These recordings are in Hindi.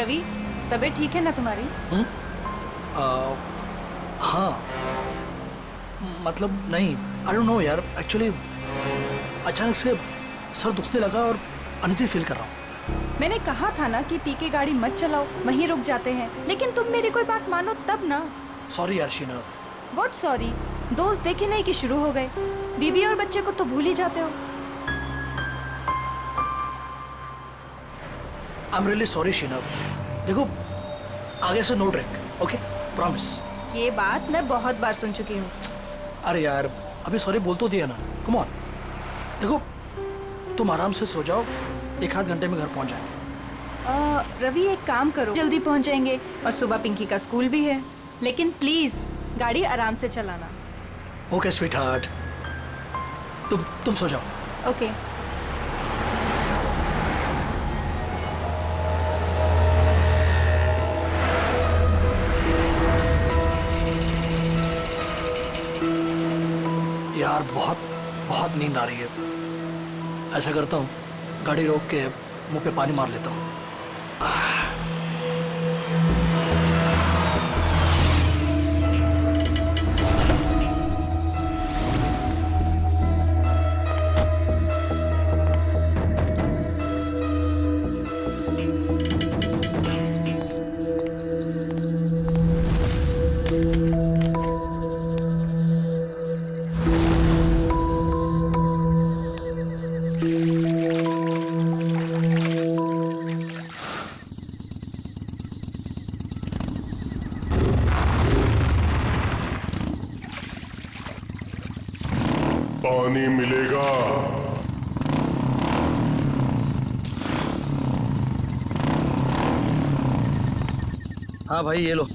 रवि, तबीयत ठीक है ना तुम्हारी? हाँ, मतलब नहीं, आई डोंट नो यार, एक्चुअली अचानक से सर दुखने लगा और अनइजी फील कर रहा हूँ। मैंने कहा था ना कि पी के गाड़ी मत चलाओ, वहीं रुक जाते हैं, लेकिन तुम मेरी कोई बात मानो तब ना। सॉरी यार शीना। What sorry? दोस्त देखे नहीं कि शुरू हो गए, बीबी और बच्चे को तो भूल ही जाते हो। I am really sorry Sheena. देखो, आगे से नो ड्रिंक, ओके? प्रॉमिस। ये बात मैं बहुत बार सुन चुकी हूँ। अरे यार, अभी सॉरी बोल तो दिया ना, कम ऑन। देखो, तुम आराम से सो जाओ, 1-8 घंटे में घर पहुंच जाएंगे। रवि एक काम करो, जल्दी पहुंच जाएंगे और सुबह पिंकी का स्कूल भी है, लेकिन प्लीज गाड़ी आराम से चलाना। ओके स्वीट हार्ट, तुम सो जाओ। ओके। यार बहुत नींद आ रही है। ऐसा करता हूँ, गाड़ी रोक के मुंह पे पानी मार लेता हूँ। पानी मिलेगा। हाँ भाई, ये लो।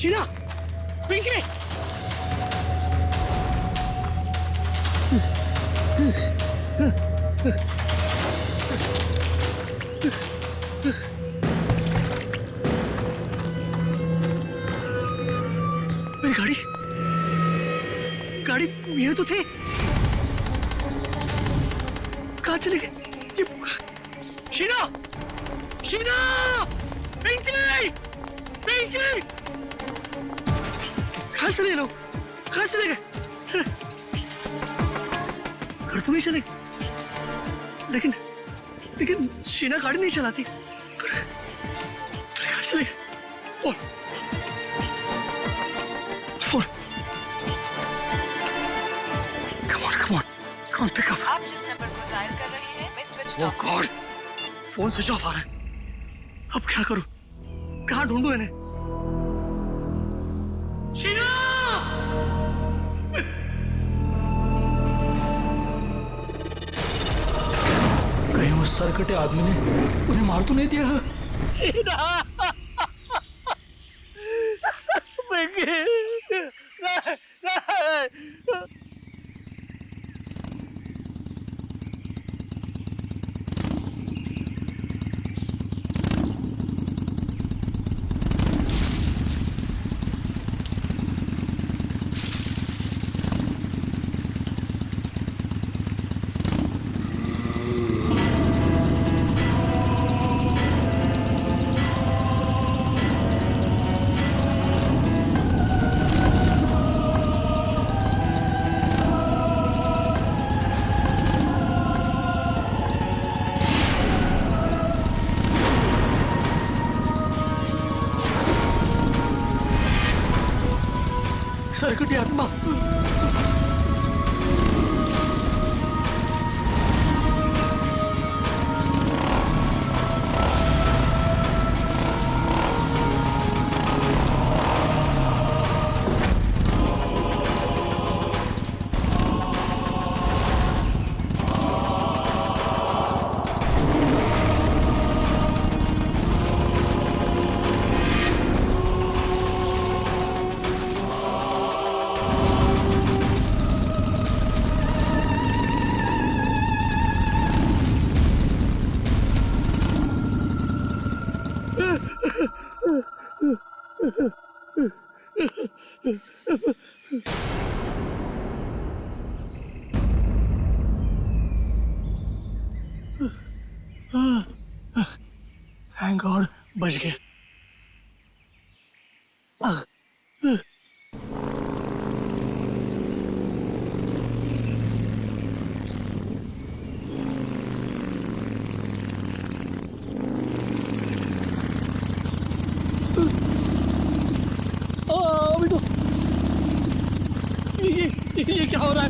शीना, पिंकी, मेरी गाड़ी ये तो थे, कहाँ चले गए? शीना, शीना, पिंकी, पिंकी, कहाँ चले लोग? कहाँ चले गए? घर तो नहीं चले, लेकिन शीना गाड़ी नहीं चलाती। कहाँ चले गए? Phone. Come on, pick up. आप जिस नंबर को डायल कर रहे हैं मैं switch Oh off. God, phone switch off आ रहा है। अब क्या करूं? कहाँ ढूंढूं इन्हें? शीना! कहीं उस सरकटे आदमी ने उन्हें मार तो नहीं दिया? शीना! सरकटी आत्मा! थैंक गॉड बच गए। अभी तो ये क्या हो रहा है?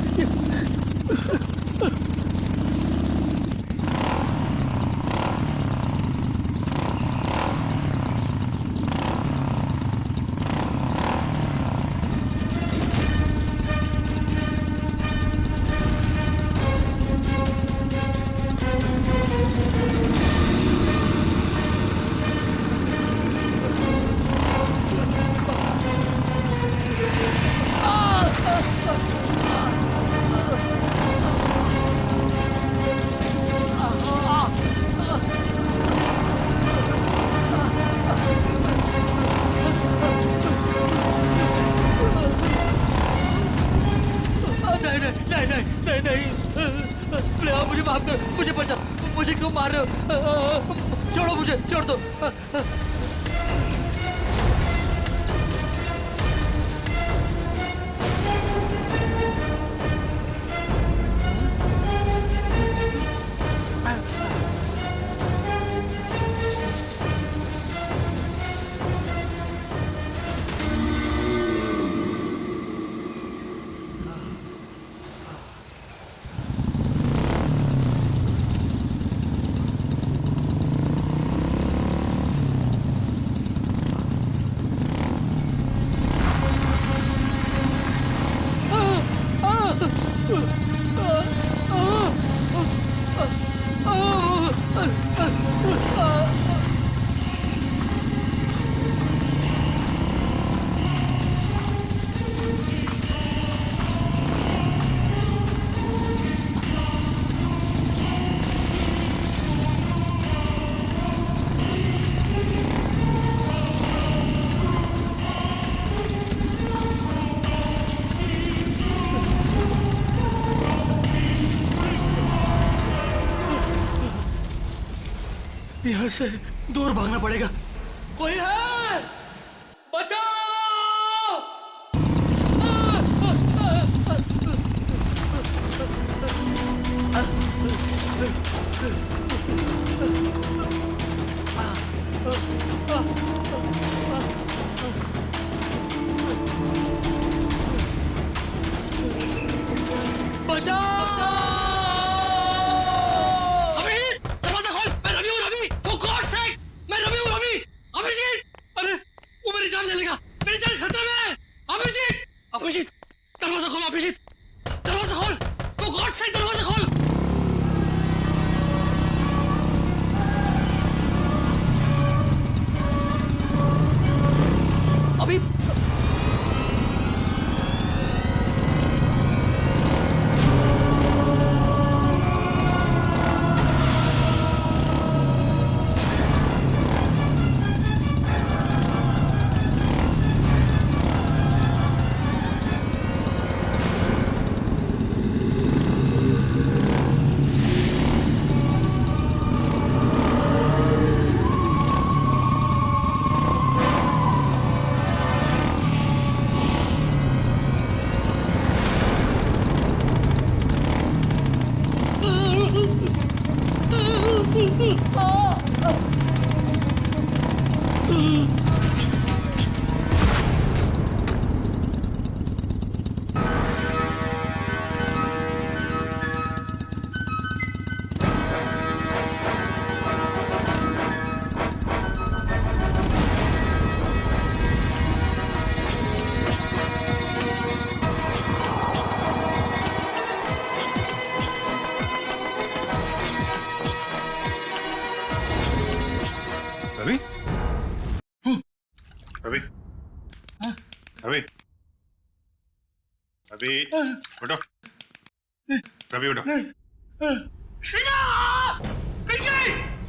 मुझे माफ करो, मुझे बचा, मुझे क्यों मार रहे हो? छोड़ो मुझे, छोड़ दो। यहाँ से दूर भागना पड़ेगा। कोई है? बचाओ! बचाओ! अभिजीत दरवाजा खोल, अभिजीत दरवाजा खोल, फॉर गॉड सेक दरवाजा खोल। अभी रवि रवि रवि रवि उठो, रवि उठो। शीना! पिंकी!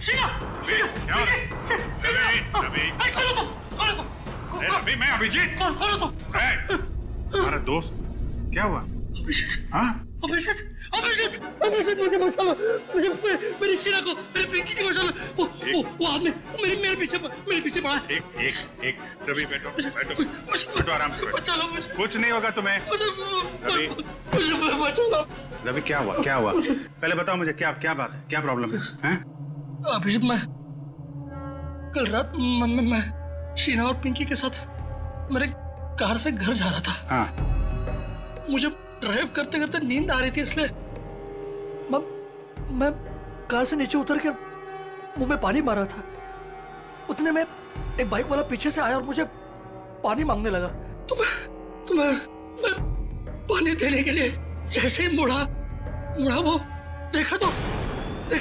शीना! शीना! क्या हो रहा है? रवि रवि खोलो तुम! खोलो तुम! अरे रवि, मैं अभिजीत। खोलो तुम! तुम्हारा दोस्त क्या हुआ? अभिजीत! हाँ अभिजीत! अभिजीत! अभिजीत मुझे बचा लो! मेरी शीना को, मेरी पिंकी को बचा लो! वो आदमी मेरे पीछे पड़ा है। एक रवि, बैठो बैठो आराम से बैठो। बचा लो मुझे! कुछ नहीं होगा तुम्हें। रवि मुझे बचा लो! रवि क्या हुआ? पहले बताओ मुझे, क्या बात है, क्या प्रॉब्लम है? हैं? अभिजीत, मैं कल रात मैं शीना और पिंकी के साथ मेरे कार से घर जा रहा था। हाँ मुझे ड्राइव करते करते नींद आ रही थी, इसलिए मैं कार से नीचे उतर कर मुंह में पानी मार रहा था। उतने में एक बाइक वाला पीछे से आया और मुझे पानी मांगने लगा। तो मैं पानी देने के लिए जैसे ही मुड़ा वो देखा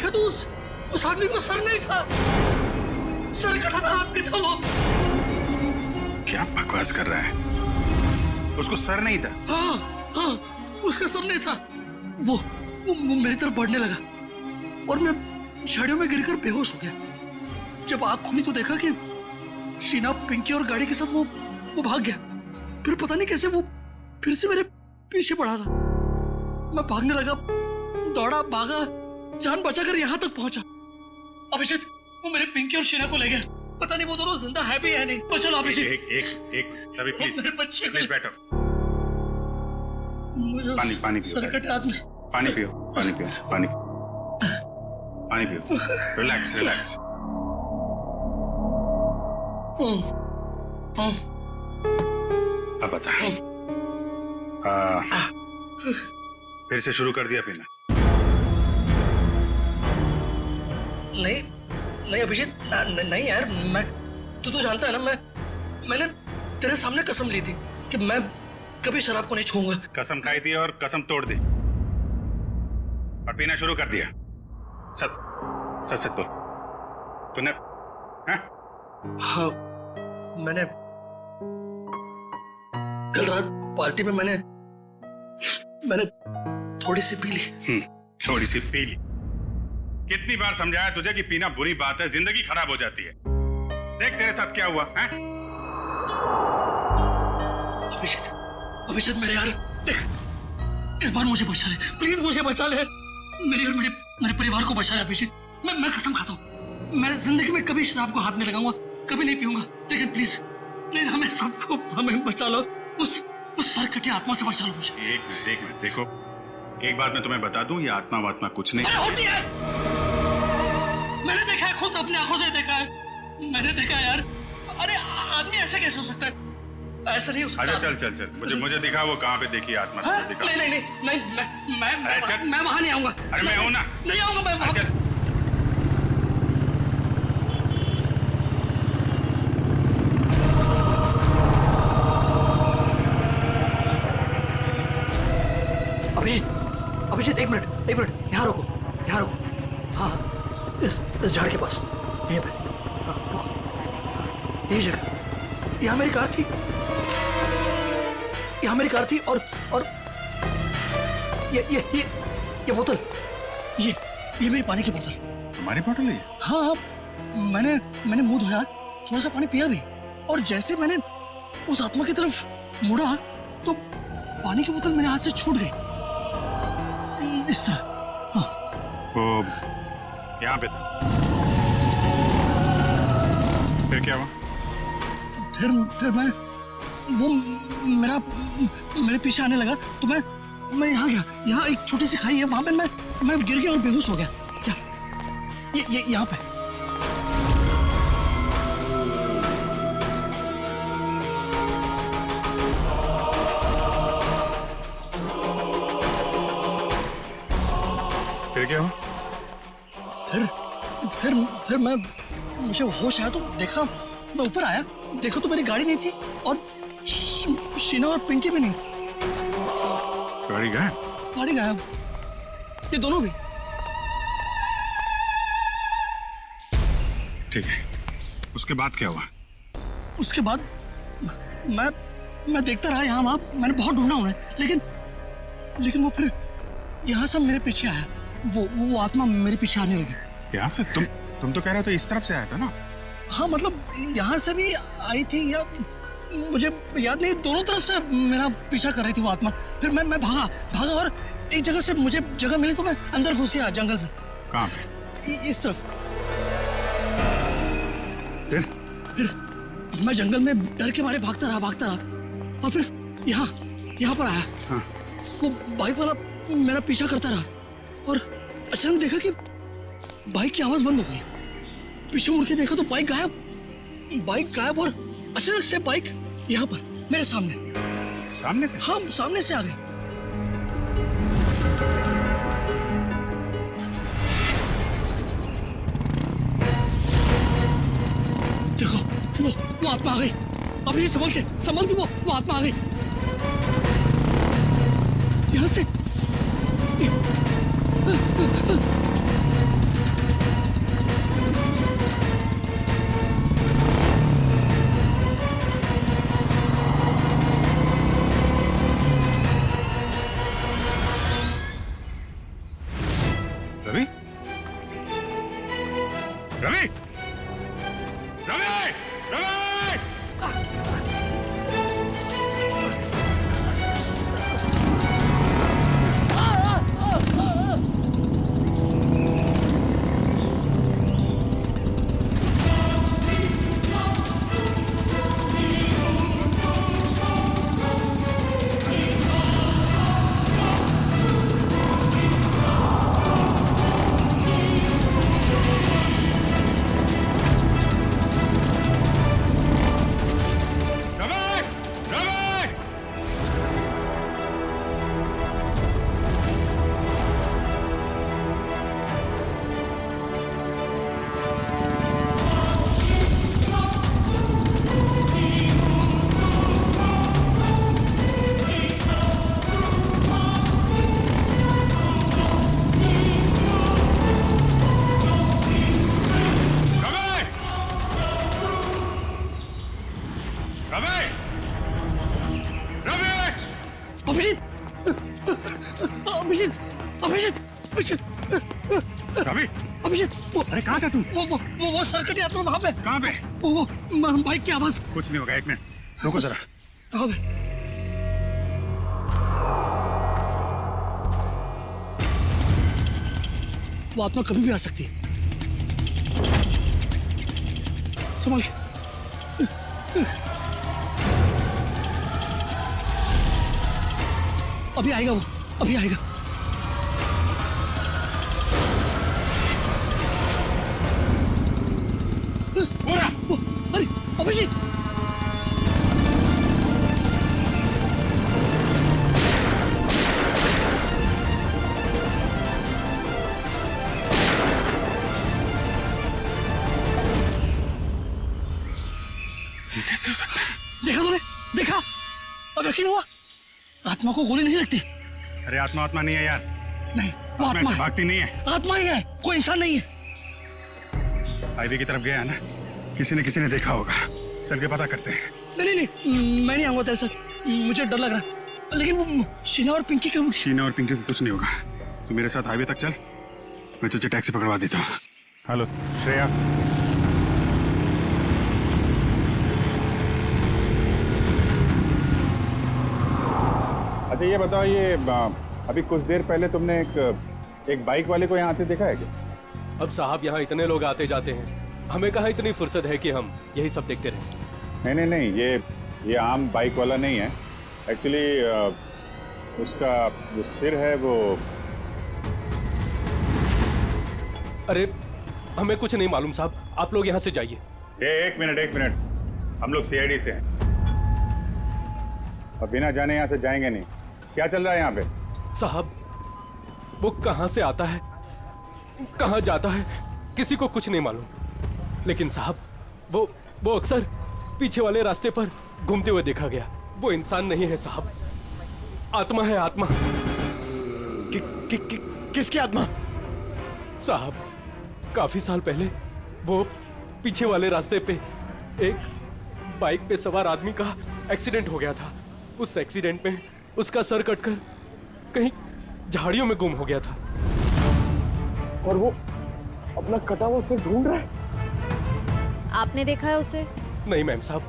तो उस आदमी को सर नहीं था, सर कटा था आदमी था वो। क्या बकवास कर रहा है? उसको सर नहीं था? हाँ, उसका सर नहीं था। वो मेरी तरफ बढ़ने लगा और मैं झाड़ियों में गिरकर बेहोश हो गया। जब आंख खुली तो देखा कि शीना, पिंकी और गाड़ी के साथ वो भाग गया। फिर पता नहीं कैसे वो फिर से मेरे पीछे पड़ा था। मैं भागने लगा, दौड़ा, भागा, जान बचाकर यहाँ तक पहुंचा। अभिजीत, वो मेरे पिंकी और शीना को ले गया। पता नहीं वो दोनों जिंदा है भी या नहीं। तो चलो अभिजीत। एक रवि प्लीज, मेरे बच्चे को प्लीज बैठो। पानी पियो, सर कटे आदमी। पानी पियो। रिलैक्स। अब बता, फिर से शुरू कर दिया पीना? नहीं अभिजीत, नहीं यार, मैं तू तो जानता है ना, मैंने तेरे सामने कसम ली थी कि मैं कभी शराब को नहीं छूऊंगा। कसम खाई थी और कसम तोड़ दी और पीना शुरू कर दिया। सच बोल, तूने? हाँ, मैंने कल रात पार्टी में मैंने थोड़ी सी पी ली। थोड़ी सी पी ली? कितनी बार समझाया तुझे कि पीना बुरी बात है, जिंदगी खराब हो जाती है। देख तेरे साथ क्या हुआ है? अभिजीत मेरे यार, देख, इस बार मुझे बचा ले, प्लीज मुझे बचा ले। मेरे और मेरे परिवार को बचा ले अभिजीत। मैं कसम खाता हूँ, मैं जिंदगी में कभी शराब को हाथ नहीं लगाऊंगा, कभी नहीं पीऊंगा। लेकिन प्लीज हमें बचा लो, उस सरकटी आत्मा से बचा लो मुझे। एक मिनट देखो, एक बात मैं तुम्हें बता दूं, ये आत्मा वात्मा कुछ नहीं होती है। मैंने देखा है, खुद अपनी आंखों से देखा है, मैंने देखा है यार। अरे आदमी ऐसा कैसे हो सकता है? ऐसा नहीं हो सकता। अच्छा चल, मुझे दिखा वो कहाँ पे देखी आत्मा। दिखा। नहीं, मैं वहां नहीं आऊंगा। अरे मैं हूं ना। नहीं आऊंगा मैं वहां। अभिजीत, अभिजीत एक मिनट, यहाँ रुको, यहाँ रुको। हाँ हाँ, इस झाड़ के पास, यहीं पे। हाँ रुको, हाँ, यही जगह। यहाँ मेरी कार थी, यहाँ मेरी कार थी, और ये बोतल, ये मेरी पानी की बोतल। तुम्हारी बोतल है ये? हाँ, मैंने मुंह धोया, थोड़ा सा पानी पिया भी, और जैसे मैंने उस आत्मा की तरफ मुड़ा तो पानी की बोतल मेरे हाथ से छूट गई, इस तरह। हाँ। वो यहाँ पे था, फिर क्या हुआ? फिर मैं वो मेरे पीछे आने लगा तो मैं यहाँ गया। यहाँ एक छोटी सी खाई है, वहां पे मैं गिर गया और बेहोश हो गया। क्या ये यहाँ पे? फिर क्या हुआ? फिर मुझे होश आया तो देखा, मैं ऊपर आया, देखा तो मेरी गाड़ी नहीं थी, और शीना और पिंकी भी नहीं। गाड़ी गायब? गाड़ी गायब, ये दोनों भी। ठीक है, उसके बाद क्या हुआ? उसके बाद मैं देखता रहा यहाँ वहाँ, मैंने बहुत ढूंढा उन्हें, लेकिन वो फिर यहाँ से मेरे पीछे आया, वो आत्मा मेरे पीछे आने लगी। यहाँ से? तुम तो कह रहे हो तो इस तरफ से आया था ना? हाँ मतलब यहाँ से भी आई थी, या मुझे याद नहीं, दोनों तरफ से मेरा पीछा कर रही थी वो आत्मा। फिर मैं भागा और एक जगह से मुझे जगह मिली तो मैं अंदर घुस गया जंगल में। कहाँ पे? इस तरफ। फिर मैं जंगल में डर के मारे भागता रहा, और फिर यहाँ पर आया। हाँ। वो बाइक वाला मेरा पीछा करता रहा, और अचानक देखा कि बाइक की आवाज बंद हो गई। पीछे मुड़ के देखा तो बाइक गायब, और अचानक से बाइक यहाँ पर मेरे सामने से? हाँ, सामने से आ गई। देखो वो आत्मा आ गई। अभी संभल के वो आत्मा आ गई यहाँ से। रवि? रवि? रवि? रवि? अभिषेक, अरे कहाँ था तू? वो सरकटी आत्मा वहाँ पे। कहाँ पे? वो बाइक की आवाज। कुछ नहीं होगा, एक मिनट रुको जरा। कहाँ पे? वो आत्मा कभी भी आ सकती है, संभल के। अभी आएगा वो, अभी आएगा। अरे अभिजीत, ये कैसे हो सकता है? देखा तूने? देखा? अब यकीन हुआ? आत्मा को गोली नहीं लगती, अरे आत्मा आत्मा नहीं है यार, नहीं, वो आत्मा आत्मा ऐसे है। भागती नहीं है। आत्मा ही है, कोई इंसान नहीं है। हाईवे की तरफ गया है ना, किसी ने देखा होगा। चल के पता करते हैं। नहीं नहीं नहीं, मैं नहीं आऊंगा तेरे साथ, मुझे डर लग रहा है। लेकिन वो शीना और पिंकी का शीना और पिंकी को कुछ नहीं होगा। तू मेरे साथ हाईवे तक चल, मैं तुझे टैक्सी पकड़वा देता हूँ। हेलो श्रेया, अच्छा ये बताओ, ये अभी कुछ देर पहले तुमने एक बाइक वाले को यहाँ आते देखा है क्या? अब साहब यहाँ इतने लोग आते जाते हैं, हमें कहाँ इतनी फुर्सत है कि हम यही सब देखते रहें। नहीं नहीं नहीं, ये आम बाइक वाला नहीं है। एक्चुअली उसका जो सिर है वो... अरे हमें कुछ नहीं मालूम साहब, आप लोग यहाँ से जाइए। एक मिनट, हम लोग सीआईडी से हैं और बिना जाने यहाँ से जाएंगे नहीं। क्या चल रहा है यहाँ पे? साहब वो कहाँ से आता है, कहाँ जाता है, किसी को कुछ नहीं मालूम। लेकिन साहब वो अक्सर पीछे वाले रास्ते पर घूमते हुए देखा गया। वो इंसान नहीं है साहब, आत्मा है, आत्मा। किसकी आत्मा? साहब काफी साल पहले वो पीछे वाले रास्ते पे एक बाइक पे सवार आदमी का एक्सीडेंट हो गया था। उस एक्सीडेंट में उसका सर कटकर कहीं झाड़ियों में गुम हो गया था। और वो अपना कटा हुआ सिर ढूंढ रहा है। आपने देखा है उसे? नहीं मैम साहब,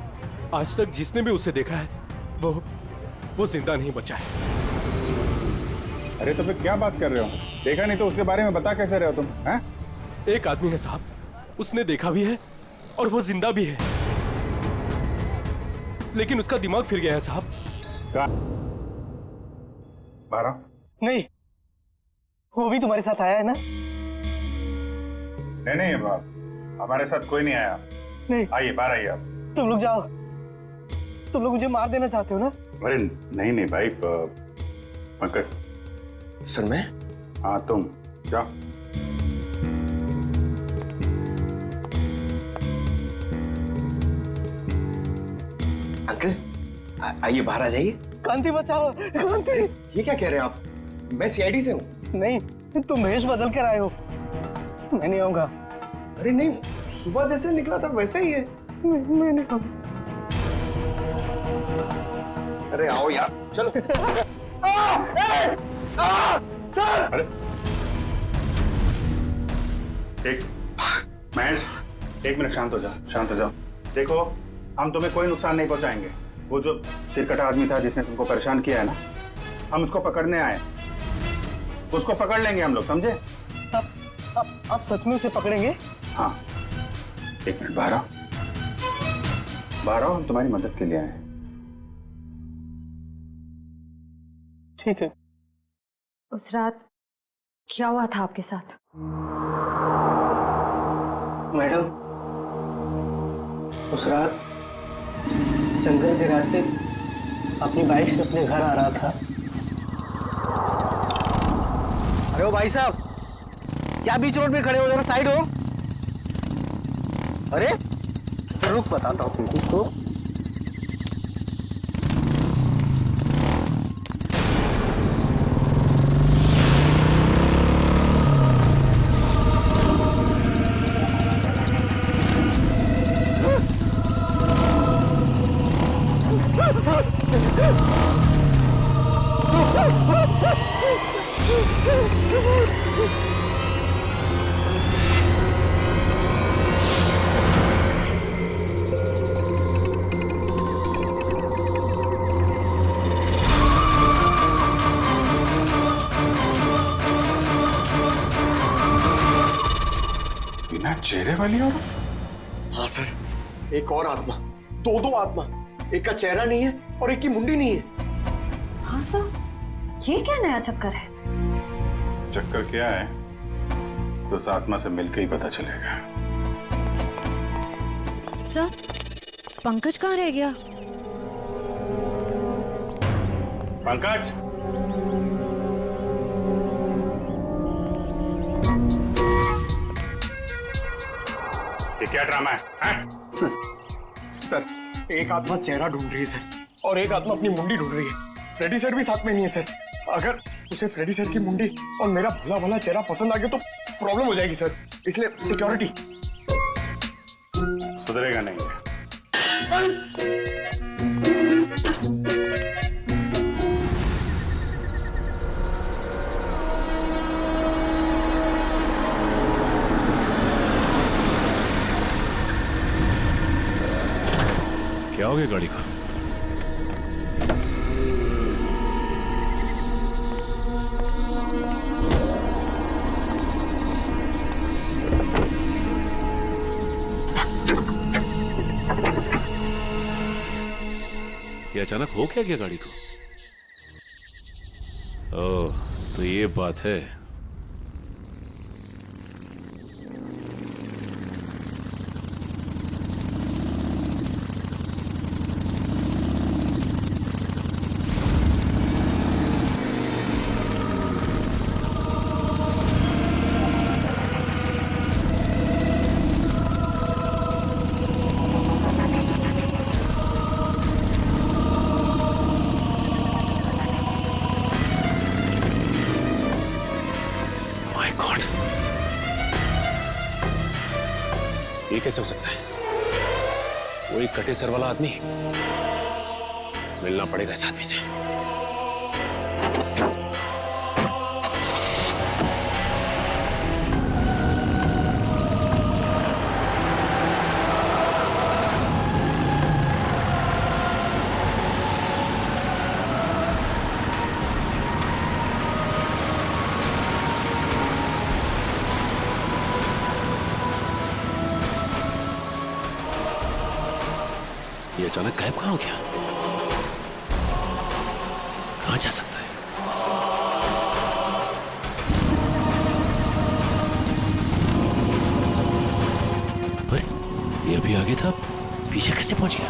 आज तक जिसने भी उसे देखा है वो जिंदा नहीं बचा है। अरे तो फिर क्या बात कर रहे हो? देखा नहीं तो उसके बारे में बता कैसे रहे हो तुम? हैं? एक आदमी है साहब, उसने देखा भी है और वो जिंदा भी है, लेकिन उसका दिमाग फिर गया है साहब। बारह? नहीं, वो भी तुम्हारे साथ आया है ना? नहीं बाप, हमारे साथ कोई नहीं आया। नहीं, आइए बाहर आइए आप। तुम लोग जाओ। तुम लोग मुझे मार देना चाहते हो ना? अरे नहीं भाई, पंकज। सर मैं? हाँ तुम जाओ। अंकल आइए बाहर आ जाइए। कांति बचाओ, कांति। ये क्या कह रहे हैं आप? मैं सीआईडी से हूँ। नहीं, तुम भेष बदल कर आए हो। मैं नहीं आऊंगा। अरे नहीं, सुबह जैसे निकला था वैसा ही है। मैं नहीं आऊंगा। अरे आओ यार, चलो। अरे एक महेश, एक मिनट शांत हो जाओ। देखो, हम तुम्हें कोई नुकसान नहीं पहुंचाएंगे। वो जो सिरकटा आदमी था जिसने तुमको परेशान किया है ना, हम उसको पकड़ने आए। उसको पकड़ लेंगे हम लोग, समझे? आप सच में उसे पकड़ेंगे? हाँ, एक मिनट बाहर आओ, हम तुम्हारी मदद के लिए आए हैं। ठीक है। उस रात क्या हुआ था आपके साथ? मैडम, उस रात जंगल के रास्ते अपनी बाइक से अपने घर आ रहा था। अरे ओ भाई साहब, क्या बीच रोड पे खड़े हो? जरा साइड हो। अरे रुक, बताता हूँ तुमको। बिना चेहरे वाली और? हाँ सर, एक और आत्मा, दो आत्मा। एक का चेहरा नहीं है और एक की मुंडी नहीं है। हाँ सर, ये क्या नया चक्कर है? चक्कर क्या है तो उस आत्मा से मिलकर ही पता चलेगा। सर, पंकज कहाँ रह गया? पंकज, ये क्या ड्रामा है? सर एक आत्मा चेहरा ढूंढ रही है सर, और एक आत्मा अपनी मुंडी ढूंढ रही है। फ्रेडी सर भी साथ में नहीं है सर। अगर उसे फ्रेडी सर की मुंडी और मेरा भला भला चेहरा पसंद आ गया तो प्रॉब्लम हो जाएगी सर, इसलिए सिक्योरिटी। सुधरेगा नहीं। क्या हो गया गाड़ी का? ये अचानक हो क्या गया गाड़ी को? ओह, तो ये बात है। ये कैसे हो सकता है? वही कटे सर वाला आदमी। मिलना पड़ेगा इस आदमी से। ये अचानक गायब कहाँ हो गया? कहाँ जा सकता है? अरे, ये अभी आगे था, पीछे कैसे पहुंच गया?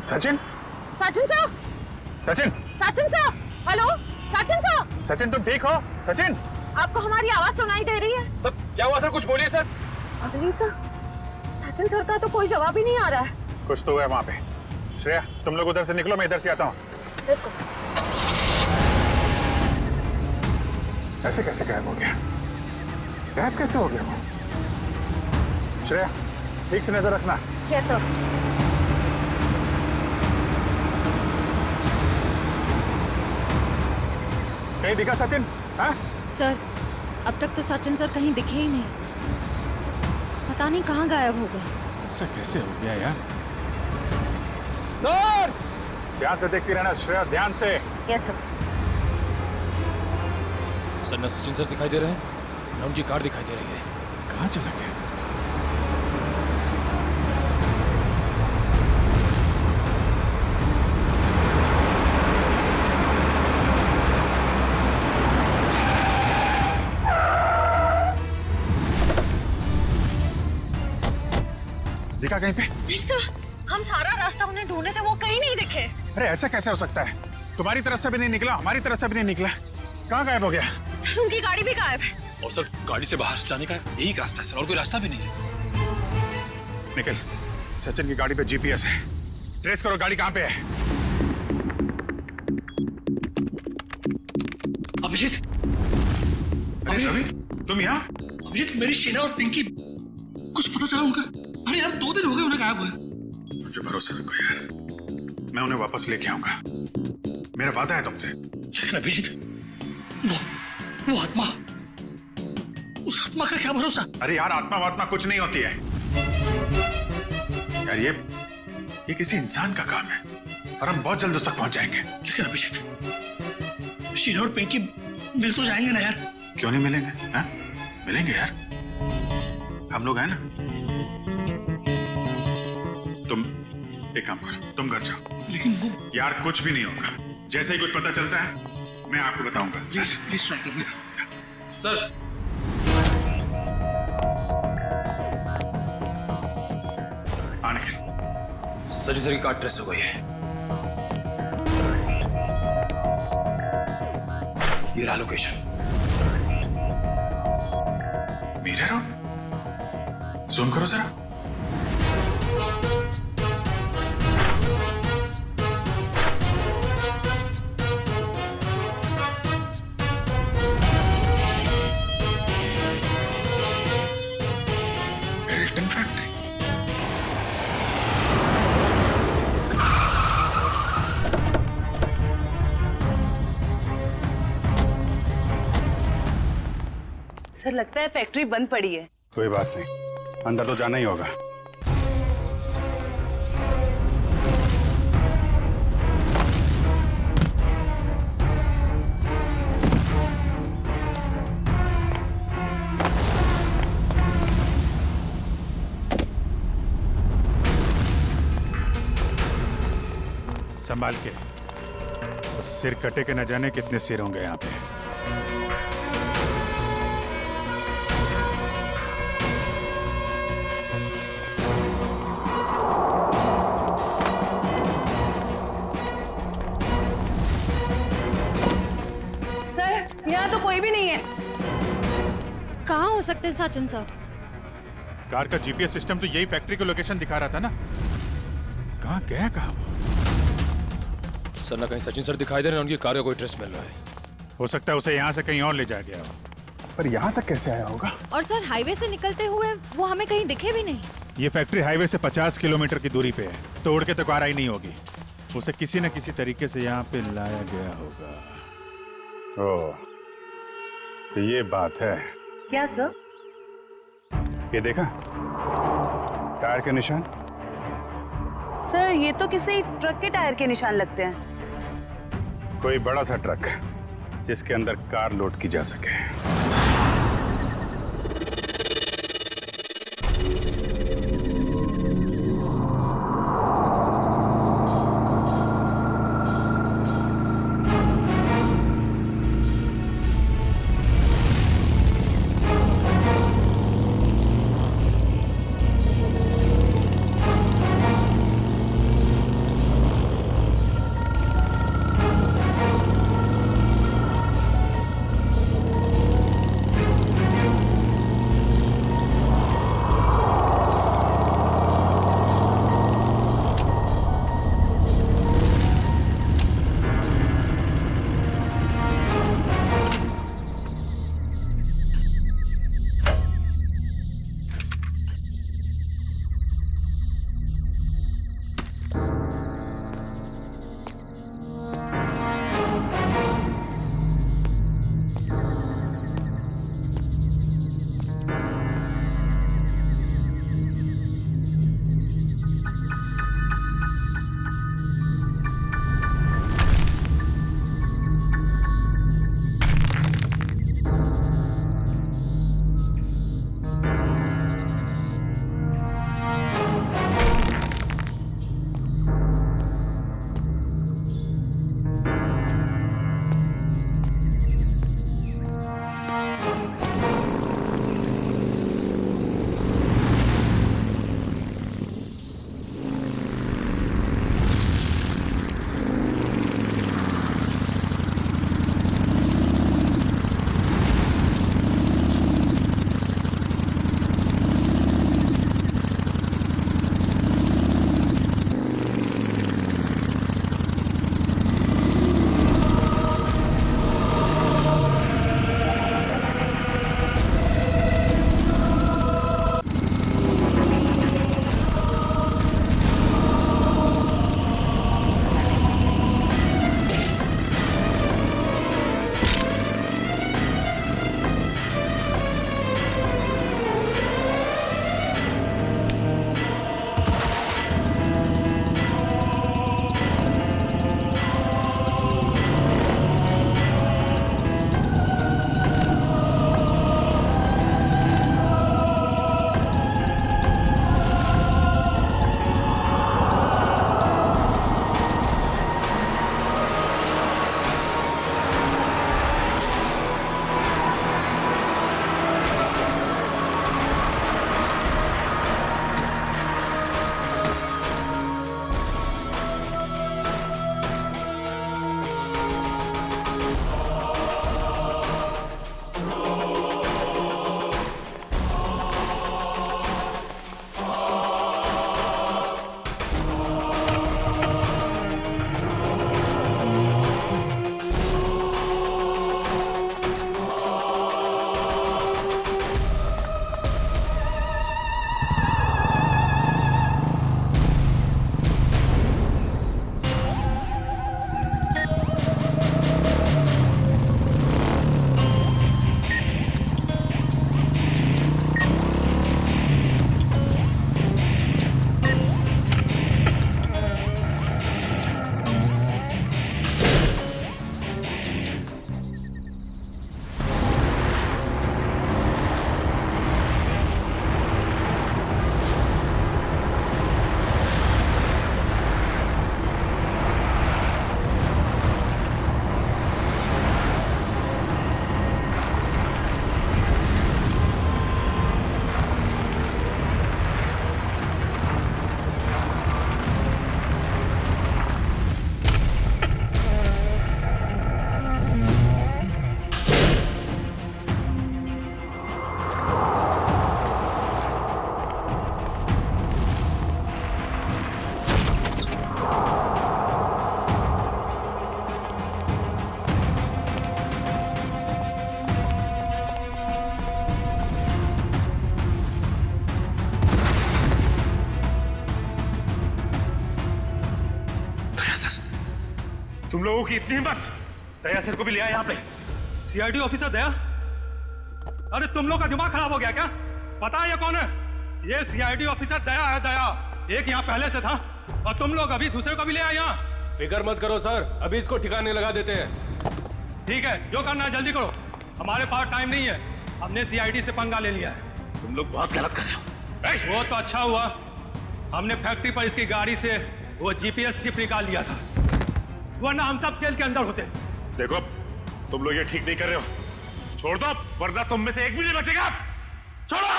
Sachin, Sachin sir, Sachin, Sachin sir, hello, Sachin sir, Sachin तुम ठीक हो? सचिन, आपको हमारी आवाज सुनाई दे रही है? सर क्या हुआ सर, कुछ बोलिए sir. Abhijeet sir, Sachin sir का तो कोई जवाब ही नहीं आ रहा है। कुछ तो है वहां पे। श्रेया तुम लोग उधर से निकलो, मैं इधर से आता हूँ। ऐसे कैसे गायब हो गया? गायब कैसे हो गया वो? श्रेया ठीक से नजर रखना। Yes sir. कहीं दिखा सचिन? हाँ? सर, अब तक तो सचिन सर कहीं दिखे ही नहीं। पता नहीं कहाँ गायब हो गए। ऐसा कैसे हो गया यार? सर ध्यान से देखती रहना श्रेया, ध्यान से। Yes sir. सर न सचिन सर दिखाई दे रहे हैं, न उनकी कार दिखाई दे रही है। कहाँ चला गया? दिखा कहीं पे? नहीं सर, हम सारा रास्ता उन्हें ढूंढे थे, वो कहीं नहीं दिखे। अरे ऐसा कैसे हो सकता है? तुम्हारी तरफ से भी नहीं निकला, हमारी तरफ से भी नहीं निकला, कहाँ गायब हो गया? सर उनकी गाड़ी भी गायब है। और सर गाड़ी से बाहर जाने का यही रास्ता है सर, और कोई रास्ता भी नहीं है। निकल, सचिन की गाड़ी पे जीपीएस है, ट्रेस करो गाड़ी कहाँ पे है। अभिजीत, अभिजीत तुम यहाँ? अभिजीत मेरी शीना और पिंकी, कुछ पता चला उनका? अरे यार 2 दिन हो गए उन्हें गायब हुए। मुझे भरोसा रखो यार, मैं उन्हें वापस लेके आऊंगा, मेरा वादा है तुमसे। लेकिन अभिजीत, वो आत्मा, उस आत्मा का क्या भरोसा? अरे यार आत्मा वात्मा कुछ नहीं होती है यार, ये किसी इंसान का काम है और हम बहुत जल्द उस तक पहुंच जाएंगे। लेकिन अभिजीत, शीना और पिंकी मिल तो जाएंगे ना यार? क्यों नहीं मिलेंगे? हाँ? मिलेंगे यार, हम लोग हैं ना। तुम एक काम करो, तुम घर जाओ। लेकिन वो यार कुछ भी नहीं होगा, जैसे ही कुछ पता चलता है मैं आपको बताऊंगा। प्लीज ट्राई करना सर। सजी सर की कार ट्रेस हो गई है। ये रहा लोकेशन। मीरा रोड, जूम करो जरा। Elton factory. सर लगता है फैक्ट्री बंद पड़ी है। कोई बात नहीं, अंदर तो जाना ही होगा। संभाल के, सिर कटे के न जाने कितने सिर होंगे यहाँ पे। सर यहाँ तो कोई भी नहीं है। कहाँ हो सकते हैं सचिन सर? कार का जीपीएस सिस्टम तो यही फैक्ट्री की लोकेशन दिखा रहा था ना। कहाँ गया कहाँ? सर ना कहीं सचिन सर दिखाई दे रहे हैं, उनकी कार का कोई ट्रेस मिल रहा है। हो सकता है उसे यहाँ से कहीं और ले जाया गया हो। पर यहाँ तक कैसे आया होगा? और सर हाईवे से निकलते हुए वो हमें कहीं दिखे भी नहीं। ये फैक्ट्री हाईवे से 50 किलोमीटर की दूरी पे है, तो उड़ के तो कार आई नहीं होगी। उसे किसी न किसी तरीके से यहाँ पे लाया गया होगा। ओह, तो ये बात है। क्या सर? ये देखा टायर के निशान? सर ये तो किसी ट्रक के टायर के निशान लगते हैं। कोई बड़ा सा ट्रक जिसके अंदर कार लोड की जा सके। लोगों की इतनी हिम्मत, दया सर को भी ले आए यहाँ पे। सीआईडी ऑफिसर दया? अरे तुम लोग का दिमाग खराब हो गया क्या? पता है ये कौन है? ये सीआईडी ऑफिसर दया है, दया। एक यहाँ पहले से था और तुम लोग अभी दूसरे को भी ले आए यहाँ। फिक्र मत करो सर, अभी इसको ठिकाने लगा देते हैं। ठीक है, जो करना है जल्दी करो, हमारे पास टाइम नहीं है। हमने सीआईडी से पंगा ले लिया है। तुम लोग बहुत गलत कर रहे हो। वो तो अच्छा हुआ हमने फैक्ट्री पर इसकी गाड़ी से वो जीपीएस चिप निकाल लिया था, वरना हम सब जेल के अंदर होते। देखो तुम लोग ये ठीक नहीं कर रहे हो, छोड़ दो वरना तुम में से एक भी नहीं बचेगा। छोड़ो,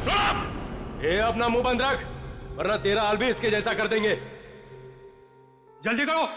छोड़ो। ए अपना मुंह बंद रख, वरना तेरा हाल भी इसके जैसा कर देंगे। जल्दी करो।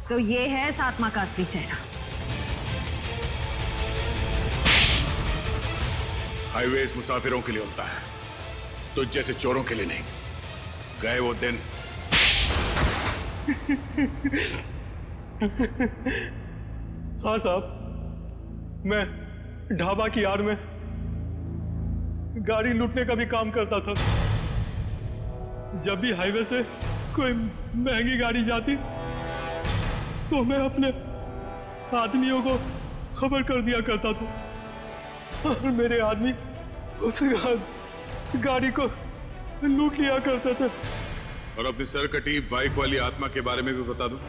तो ये है इस आत्मा का असली चेहरा। हाईवेज मुसाफिरों के लिए होता है, तो जैसे चोरों के लिए नहीं। गए वो दिन। हाँ साहब, मैं ढाबा की आड़ में गाड़ी लूटने का भी काम करता था। जब भी हाईवे से कोई महंगी गाड़ी जाती तो मैं अपने आदमियों को खबर कर दिया करता था और मेरे आदमी उस गाड़ी को लूट लिया करते थे। और अपनी सरकटी बाइक वाली आत्मा के बारे में भी बता दो।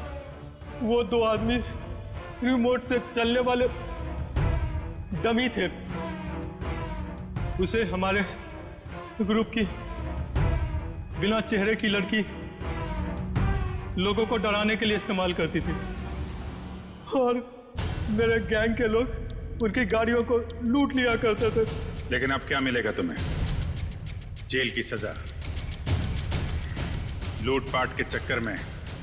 वो दो आदमी रिमोट से चलने वाले डमी थे। उसे हमारे ग्रुप की बिना चेहरे की लड़की लोगों को डराने के लिए इस्तेमाल करती थी और मेरे गैंग के लोग उनकी गाड़ियों को लूट लिया करते थे। लेकिन अब क्या मिलेगा तुम्हें? जेल की सजा। लूटपाट के चक्कर में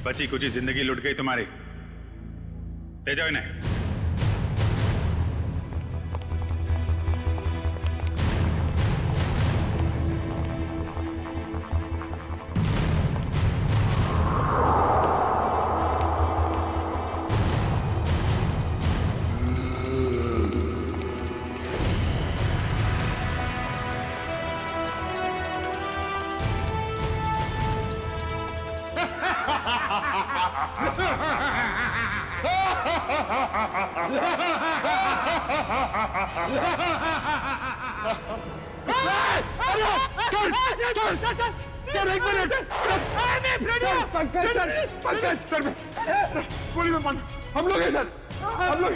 बची कुची जिंदगी लुट गई तुम्हारी। ले जाओ इन्हें। चल एक minute. Pankaj sir, Pankaj sir, गोली में बंद, हम लोग हैं सर, हम लोग